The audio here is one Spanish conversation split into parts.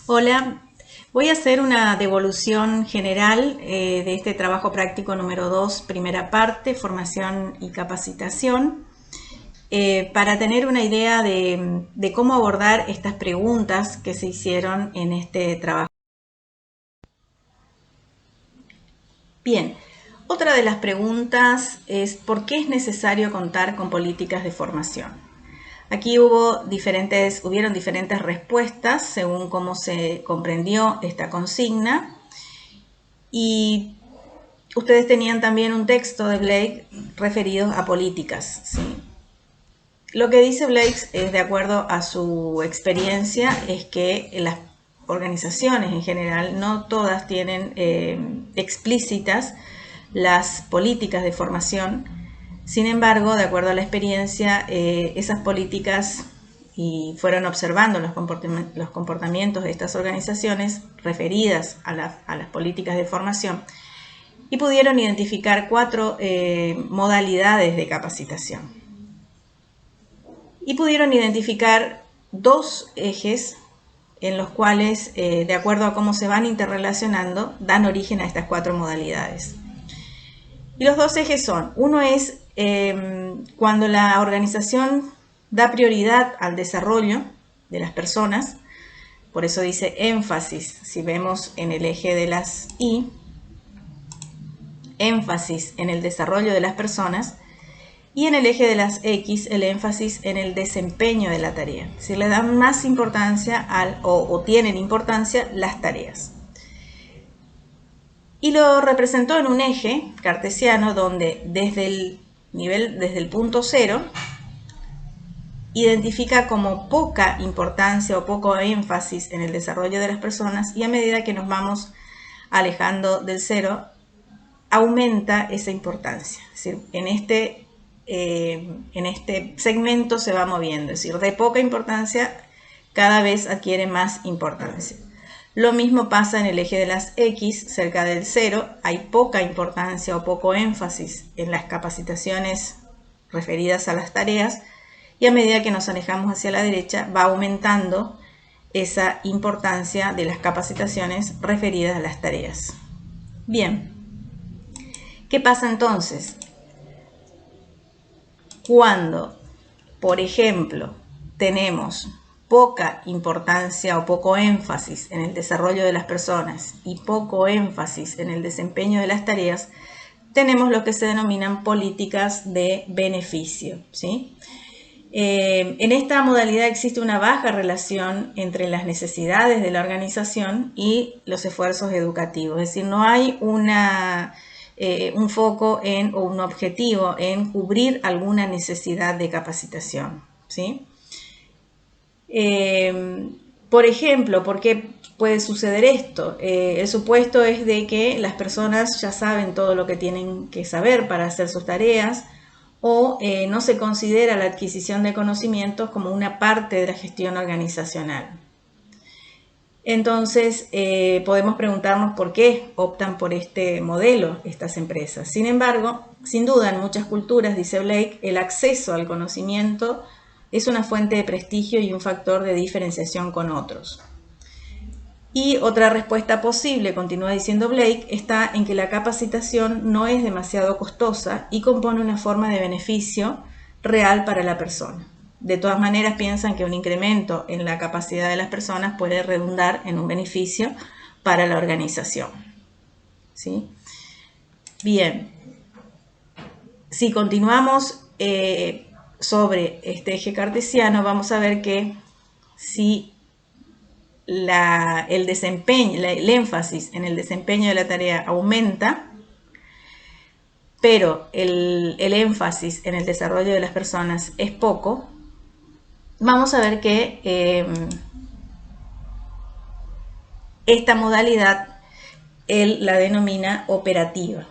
Hola, voy a hacer una devolución general de este trabajo práctico número 2, primera parte, formación y capacitación, para tener una idea de cómo abordar estas preguntas que se hicieron en este trabajo. Bien, otra de las preguntas es ¿por qué es necesario contar con políticas de formación? Aquí hubieron diferentes respuestas según cómo se comprendió esta consigna y ustedes tenían también un texto de Blake referido a políticas. ¿Sí? Lo que dice Blake es, de acuerdo a su experiencia, es que las organizaciones en general no todas tienen explícitas las políticas de formación. Sin embargo, de acuerdo a la experiencia, esas políticas y fueron observando los comportamientos de estas organizaciones referidas a las políticas de formación y pudieron identificar 4 modalidades de capacitación. Y pudieron identificar 2 ejes en los cuales, de acuerdo a cómo se van interrelacionando, dan origen a estas 4 modalidades. Y los 2 ejes son, uno es cuando la organización da prioridad al desarrollo de las personas, por eso dice énfasis, si vemos en el eje de las I, énfasis en el desarrollo de las personas, y en el eje de las X el énfasis en el desempeño de la tarea. Si le dan más importancia o tienen importancia las tareas. Y lo representó en un eje cartesiano donde desde el punto 0, identifica como poca importancia o poco énfasis en el desarrollo de las personas, y a medida que nos vamos alejando del 0, aumenta esa importancia. Es decir, en este segmento se va moviendo, es decir, de poca importancia cada vez adquiere más importancia. Lo mismo pasa en el eje de las X, cerca del 0, hay poca importancia o poco énfasis en las capacitaciones referidas a las tareas, y a medida que nos alejamos hacia la derecha va aumentando esa importancia de las capacitaciones referidas a las tareas. Bien, ¿qué pasa entonces? Cuando, por ejemplo, tenemos poca importancia o poco énfasis en el desarrollo de las personas y poco énfasis en el desempeño de las tareas, tenemos lo que se denominan políticas de beneficio, ¿sí? En esta modalidad existe una baja relación entre las necesidades de la organización y los esfuerzos educativos, es decir, no hay un foco o un objetivo en cubrir alguna necesidad de capacitación, ¿sí? Por ejemplo, ¿por qué puede suceder esto? El supuesto es de que las personas ya saben todo lo que tienen que saber para hacer sus tareas, o no se considera la adquisición de conocimientos como una parte de la gestión organizacional. Entonces, podemos preguntarnos por qué optan por este modelo estas empresas. Sin embargo, sin duda, en muchas culturas, dice Blake, el acceso al conocimiento es una fuente de prestigio y un factor de diferenciación con otros. Y otra respuesta posible, continúa diciendo Blake, está en que la capacitación no es demasiado costosa y compone una forma de beneficio real para la persona. De todas maneras, piensan que un incremento en la capacidad de las personas puede redundar en un beneficio para la organización. ¿Sí? Bien, si continuamos sobre este eje cartesiano, vamos a ver que si el desempeño, el énfasis en el desempeño de la tarea aumenta, pero el énfasis en el desarrollo de las personas es poco, vamos a ver que esta modalidad él la denomina operativa.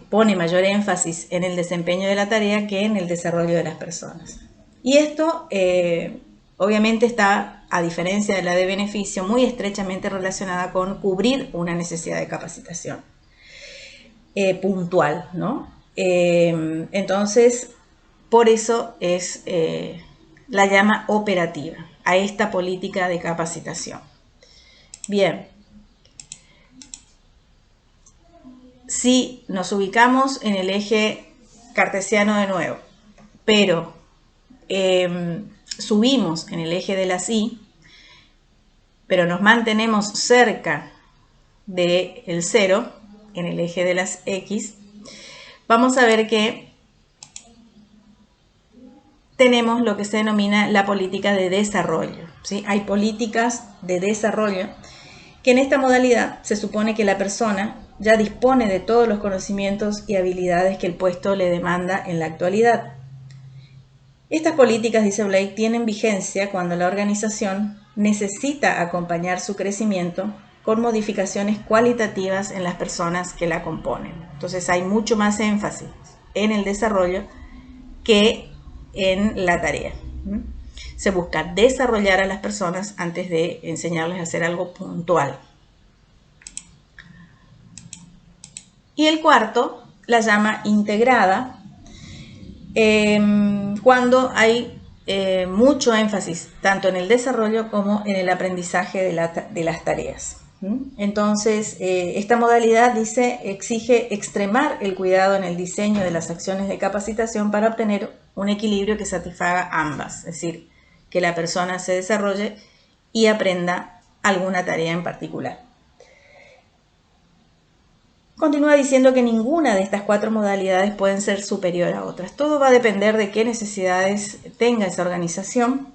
Pone mayor énfasis en el desempeño de la tarea que en el desarrollo de las personas. Y esto obviamente está, a diferencia de la de beneficio, muy estrechamente relacionada con cubrir una necesidad de capacitación puntual, ¿no? Entonces, por eso es la llama operativa. a esta política de capacitación. Bien, si nos ubicamos en el eje cartesiano de nuevo, pero subimos en el eje de las Y, pero nos mantenemos cerca del 0, en el eje de las X, vamos a ver que tenemos lo que se denomina la política de desarrollo, ¿sí? Hay políticas de desarrollo que en esta modalidad se supone que la persona ya dispone de todos los conocimientos y habilidades que el puesto le demanda en la actualidad. Estas políticas, dice Blake, tienen vigencia cuando la organización necesita acompañar su crecimiento con modificaciones cualitativas en las personas que la componen. Entonces hay mucho más énfasis en el desarrollo que en la tarea. Se busca desarrollar a las personas antes de enseñarles a hacer algo puntual. Y el cuarto la llama integrada, cuando hay mucho énfasis tanto en el desarrollo como en el aprendizaje de las tareas. Entonces, esta modalidad exige extremar el cuidado en el diseño de las acciones de capacitación para obtener un equilibrio que satisfaga ambas, es decir, que la persona se desarrolle y aprenda alguna tarea en particular. Continúa diciendo que ninguna de estas 4 modalidades pueden ser superior a otras. Todo va a depender de qué necesidades tenga esa organización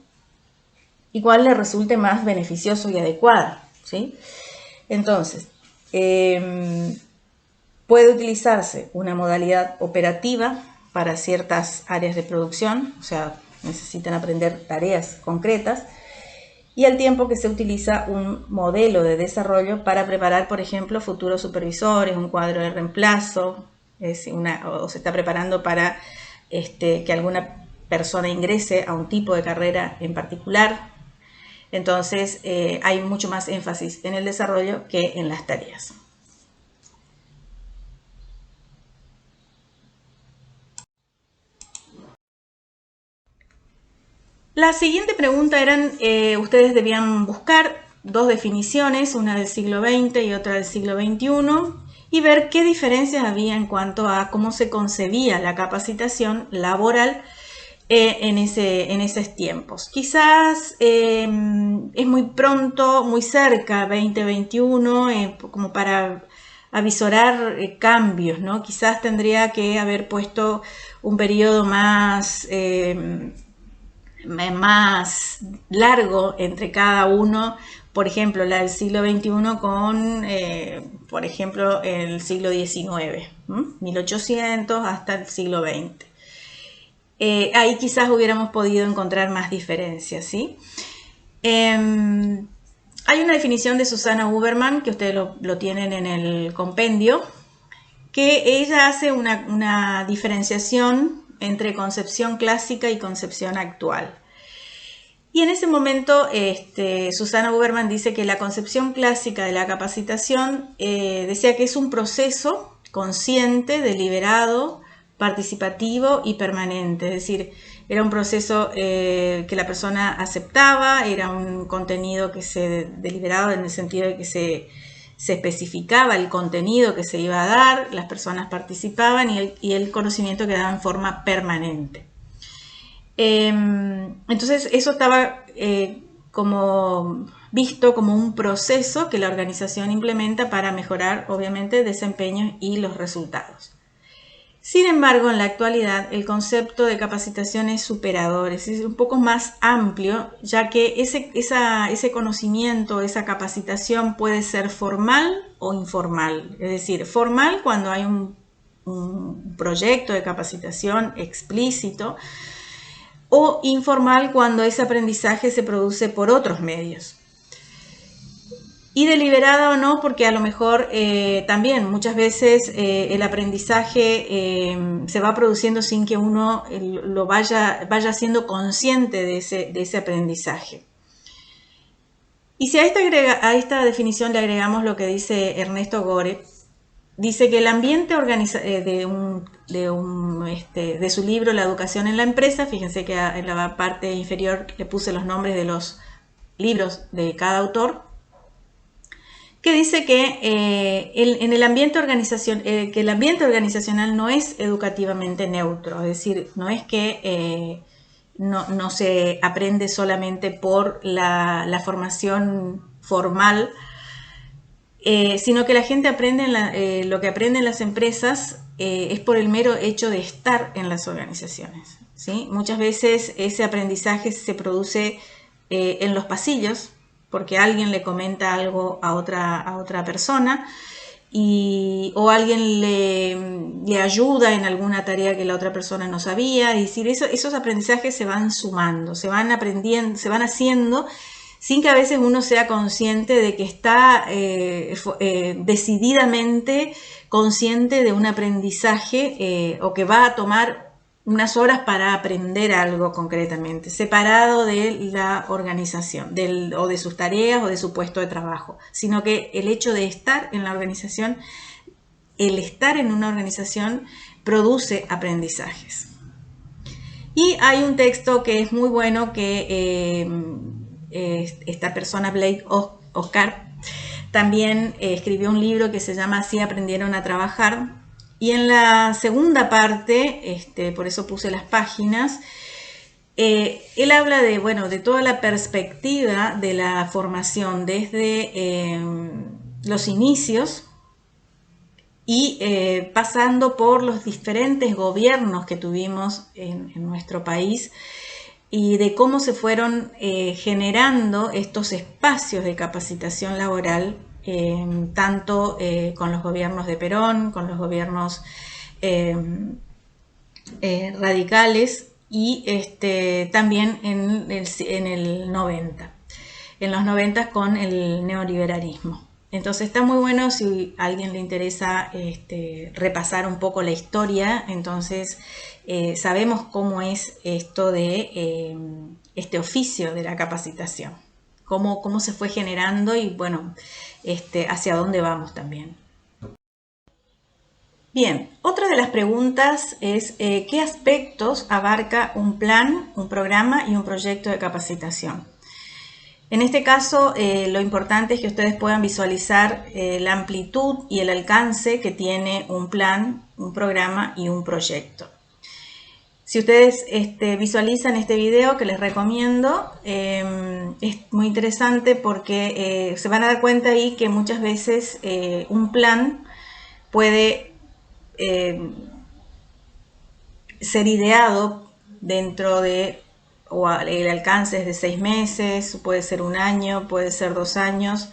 y cuál le resulte más beneficioso y adecuada, ¿sí? Entonces, puede utilizarse una modalidad operativa para ciertas áreas de producción, o sea, necesitan aprender tareas concretas, y al tiempo que se utiliza un modelo de desarrollo para preparar, por ejemplo, futuros supervisores, un cuadro de reemplazo, o se está preparando para que alguna persona ingrese a un tipo de carrera en particular. Entonces, hay mucho más énfasis en el desarrollo que en las tareas. La siguiente pregunta eran, ustedes debían buscar 2 definiciones, una del siglo XX y otra del siglo XXI, y ver qué diferencias había en cuanto a cómo se concebía la capacitación laboral en esos tiempos. Quizás es muy pronto, muy cerca, 2021, como para avisorar cambios, ¿no? Quizás tendría que haber puesto un periodo más largo entre cada uno, por ejemplo, la del siglo XXI con, por ejemplo, el siglo XIX, 1800 hasta el siglo XX. Ahí quizás hubiéramos podido encontrar más diferencias, ¿sí? Hay una definición de Susana Huberman, que ustedes lo tienen en el compendio, que ella hace una diferenciación entre concepción clásica y concepción actual. Y en ese momento, Susana Huberman dice que la concepción clásica de la capacitación decía que es un proceso consciente, deliberado, participativo y permanente. Es decir, era un proceso que la persona aceptaba, era un contenido que se deliberaba en el sentido de que se especificaba el contenido que se iba a dar, las personas participaban y el conocimiento quedaba en forma permanente. Entonces eso estaba como visto como un proceso que la organización implementa para mejorar, obviamente, el desempeño y los resultados. Sin embargo, en la actualidad, el concepto de capacitación es superador, es un poco más amplio, ya que ese conocimiento, esa capacitación puede ser formal o informal. Es decir, formal cuando hay un proyecto de capacitación explícito, o informal cuando ese aprendizaje se produce por otros medios. Y deliberada o no, porque a lo mejor también muchas veces el aprendizaje se va produciendo sin que uno lo vaya siendo consciente de ese aprendizaje. Y si a esta definición le agregamos lo que dice Ernesto Gore, dice que el ambiente de su libro La educación en la empresa, fíjense que en la parte inferior le puse los nombres de los libros de cada autor, que dice que el ambiente organizacional no es educativamente neutro, es decir, no es que no se aprende solamente por la formación formal, sino que la gente aprende lo que aprende en las empresas es por el mero hecho de estar en las organizaciones, ¿sí? Muchas veces ese aprendizaje se produce en los pasillos, porque alguien le comenta algo a otra persona o alguien le ayuda en alguna tarea que la otra persona no sabía. Es decir, esos aprendizajes se van sumando, se van aprendiendo, se van haciendo sin que a veces uno sea consciente de que está decididamente consciente de un aprendizaje o que va a tomar unas horas para aprender algo concretamente, separado de la organización, o de sus tareas o de su puesto de trabajo, sino que el hecho de estar en la organización, el estar en una organización produce aprendizajes. Y hay un texto que es muy bueno que esta persona, Blake Oscar, también escribió un libro que se llama Así aprendieron a trabajar. Y en la segunda parte, por eso puse las páginas, él habla de toda la perspectiva de la formación desde los inicios y pasando por los diferentes gobiernos que tuvimos en nuestro país y de cómo se fueron generando estos espacios de capacitación laboral, tanto con los gobiernos de Perón, con los gobiernos radicales y también en el 90, en los 90 con el neoliberalismo. Entonces está muy bueno si a alguien le interesa repasar un poco la historia, entonces sabemos cómo es esto de este oficio de la capacitación, cómo se fue generando y bueno, hacia dónde vamos también. Bien, otra de las preguntas es ¿qué aspectos abarca un plan, un programa y un proyecto de capacitación? En este caso, lo importante es que ustedes puedan visualizar la amplitud y el alcance que tiene un plan, un programa y un proyecto. Si ustedes visualizan este video que les recomiendo, es muy interesante porque se van a dar cuenta ahí que muchas veces un plan puede ser ideado dentro de, o el alcance es de 6 meses, puede ser 1 año, puede ser 2 años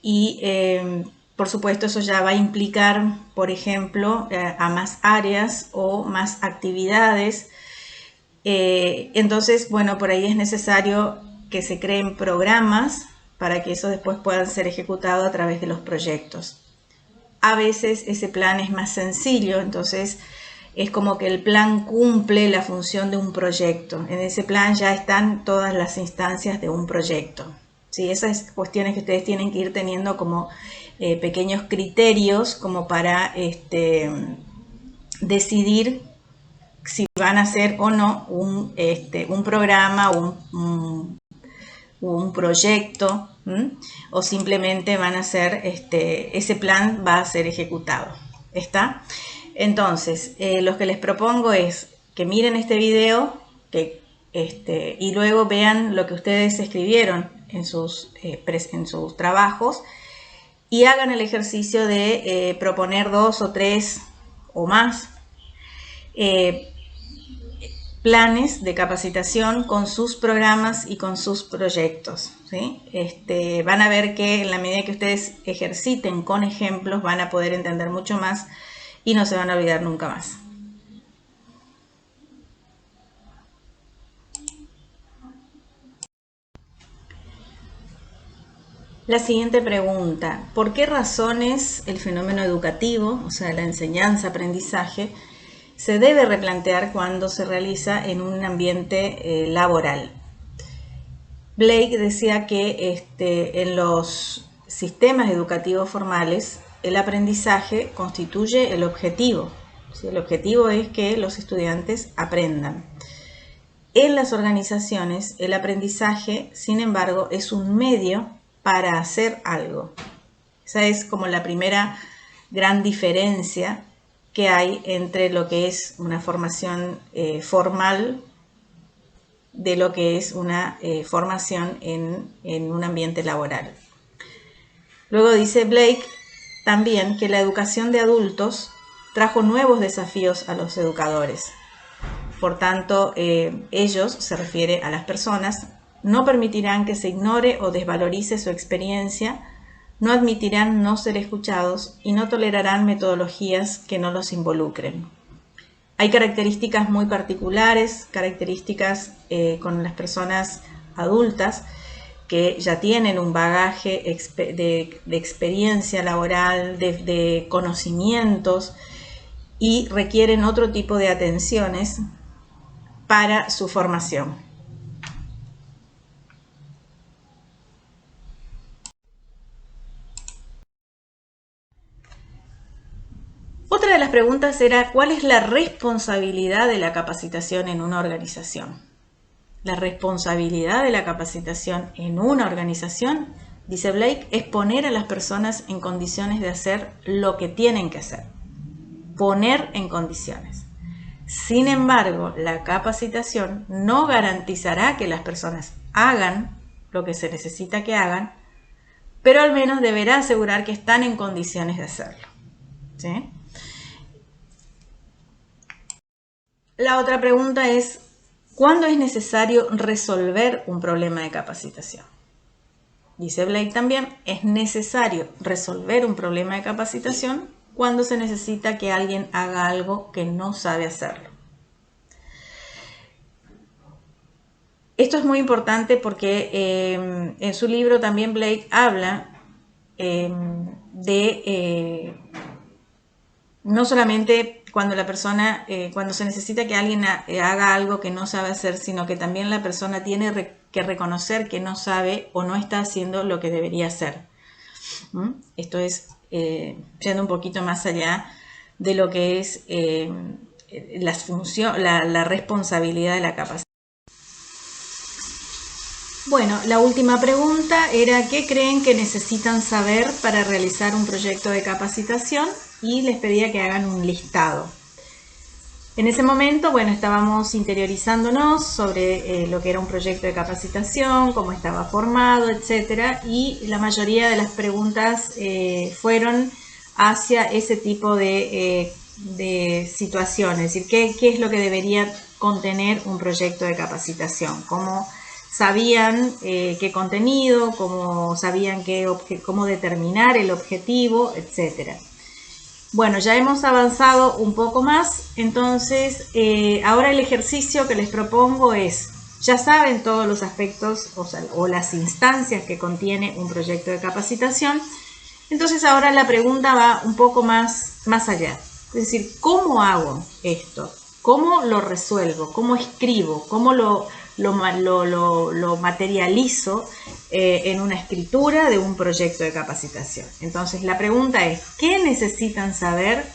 y por supuesto eso ya va a implicar, por ejemplo, a más áreas o más actividades. Entonces, bueno, por ahí es necesario que se creen programas para que eso después pueda ser ejecutado a través de los proyectos. A veces ese plan es más sencillo, entonces es como que el plan cumple la función de un proyecto. En ese plan ya están todas las instancias de un proyecto. ¿Sí? Esas cuestiones que ustedes tienen que ir teniendo como pequeños criterios como para decidir si van a hacer o no un programa, un proyecto, o simplemente van a hacer, ese plan va a ser ejecutado. ¿Está? Entonces, lo que les propongo es que miren este video y luego vean lo que ustedes escribieron en sus trabajos y hagan el ejercicio de proponer 2 o 3 o más planes de capacitación con sus programas y con sus proyectos, ¿sí? Van a ver que en la medida que ustedes ejerciten con ejemplos van a poder entender mucho más y no se van a olvidar nunca más. La siguiente pregunta: ¿por qué razones el fenómeno educativo, o sea, la enseñanza-aprendizaje, se debe replantear cuando se realiza en un ambiente laboral? Blake decía que en los sistemas educativos formales el aprendizaje constituye el objetivo. ¿Sí? El objetivo es que los estudiantes aprendan. En las organizaciones, el aprendizaje, sin embargo, es un medio para hacer algo. Esa es como la primera gran diferencia que hay entre lo que es una formación formal de lo que es una formación en un ambiente laboral. Luego dice Blake también que la educación de adultos trajo nuevos desafíos a los educadores. Por tanto, ellos, se refiere a las personas, no permitirán que se ignore o desvalorice su experiencia, no admitirán no ser escuchados y no tolerarán metodologías que no los involucren. Hay características muy particulares, características con las personas adultas que ya tienen un bagaje de experiencia laboral, de conocimientos y requieren otro tipo de atenciones para su formación. Otra de las preguntas era, ¿cuál es la responsabilidad de la capacitación en una organización? La responsabilidad de la capacitación en una organización, dice Blake, es poner a las personas en condiciones de hacer lo que tienen que hacer. Poner en condiciones. Sin embargo, la capacitación no garantizará que las personas hagan lo que se necesita que hagan, pero al menos deberá asegurar que están en condiciones de hacerlo. ¿Sí? La otra pregunta es, ¿cuándo es necesario resolver un problema de capacitación? Dice Blake también, es necesario resolver un problema de capacitación cuando se necesita que alguien haga algo que no sabe hacerlo. Esto es muy importante porque en su libro también Blake habla no solamente cuando la persona, cuando se necesita que alguien haga algo que no sabe hacer, sino que también la persona tiene que reconocer que no sabe o no está haciendo lo que debería hacer. Esto es yendo un poquito más allá de lo que es la responsabilidad de la capacidad. Bueno, la última pregunta era ¿qué creen que necesitan saber para realizar un proyecto de capacitación? Y les pedía que hagan un listado. En ese momento, bueno, estábamos interiorizándonos sobre lo que era un proyecto de capacitación, cómo estaba formado, etcétera, y la mayoría de las preguntas fueron hacia ese tipo de situaciones, es decir, ¿qué es lo que debería contener un proyecto de capacitación? ¿Cómo sabían qué contenido, cómo sabían cómo determinar el objetivo, etcétera? Bueno, ya hemos avanzado un poco más, entonces ahora el ejercicio que les propongo es, ya saben todos los aspectos o las instancias que contiene un proyecto de capacitación, entonces ahora la pregunta va un poco más allá, es decir, ¿cómo hago esto? ¿Cómo lo resuelvo? ¿Cómo escribo? ¿Cómo lo materializo en una escritura de un proyecto de capacitación? Entonces la pregunta es, ¿qué necesitan saber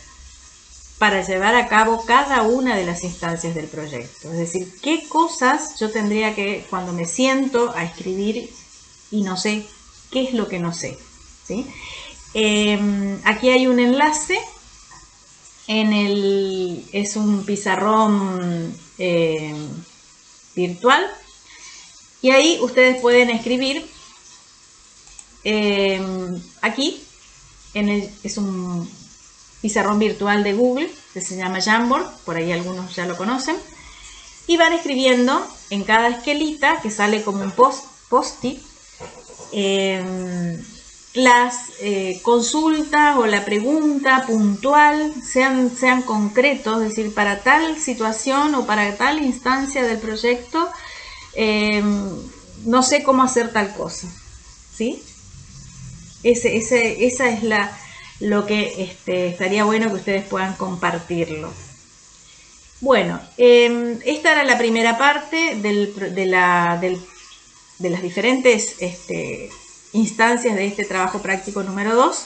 para llevar a cabo cada una de las instancias del proyecto? Es decir, ¿qué cosas yo tendría que, cuando me siento a escribir y no sé, qué es lo que no sé? ¿Sí? Aquí hay un enlace, es un pizarrón virtual y ahí ustedes pueden escribir aquí es un pizarrón virtual de Google que se llama Jamboard, por ahí algunos ya lo conocen, y van escribiendo en cada esquelita que sale como un post-it las consultas o la pregunta puntual, sean concretos, es decir, para tal situación o para tal instancia del proyecto, no sé cómo hacer tal cosa, ¿sí? Esa es lo que estaría bueno que ustedes puedan compartirlo. Bueno, esta era la primera parte de las diferentes instancias de este trabajo práctico número 2.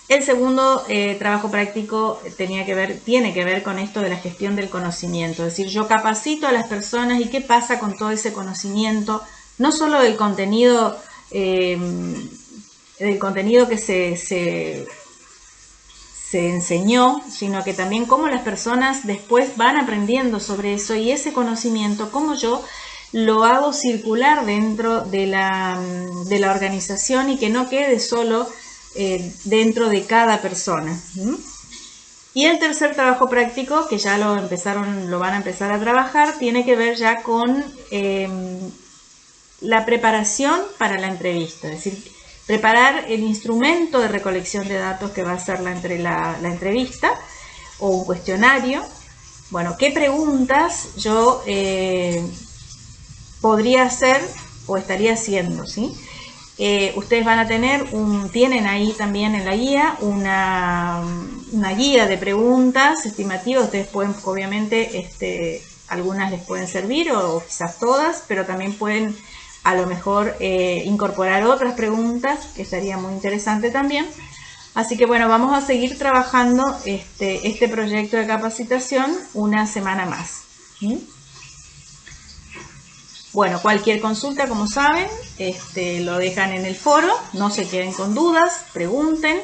El segundo trabajo práctico tiene que ver con esto de la gestión del conocimiento, es decir, yo capacito a las personas y qué pasa con todo ese conocimiento, no solo del contenido que se enseñó, sino que también cómo las personas después van aprendiendo sobre eso y ese conocimiento, cómo yo lo hago circular dentro de la organización y que no quede solo dentro de cada persona. Y el tercer trabajo práctico, que ya lo van a empezar a trabajar, tiene que ver ya con la preparación para la entrevista, es decir, preparar el instrumento de recolección de datos que va a ser la entrevista o un cuestionario. Bueno, ¿qué preguntas yo podría hacer o estaría haciendo? ¿Sí? Ustedes van a tienen ahí también en la guía una guía de preguntas estimativas. Ustedes pueden, obviamente, algunas les pueden servir o quizás todas, pero también pueden a lo mejor incorporar otras preguntas, que estaría muy interesante también. Así que bueno, vamos a seguir trabajando este proyecto de capacitación una semana más. ¿Sí? Bueno, cualquier consulta, como saben, lo dejan en el foro, no se queden con dudas, pregunten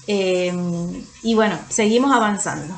y bueno, seguimos avanzando.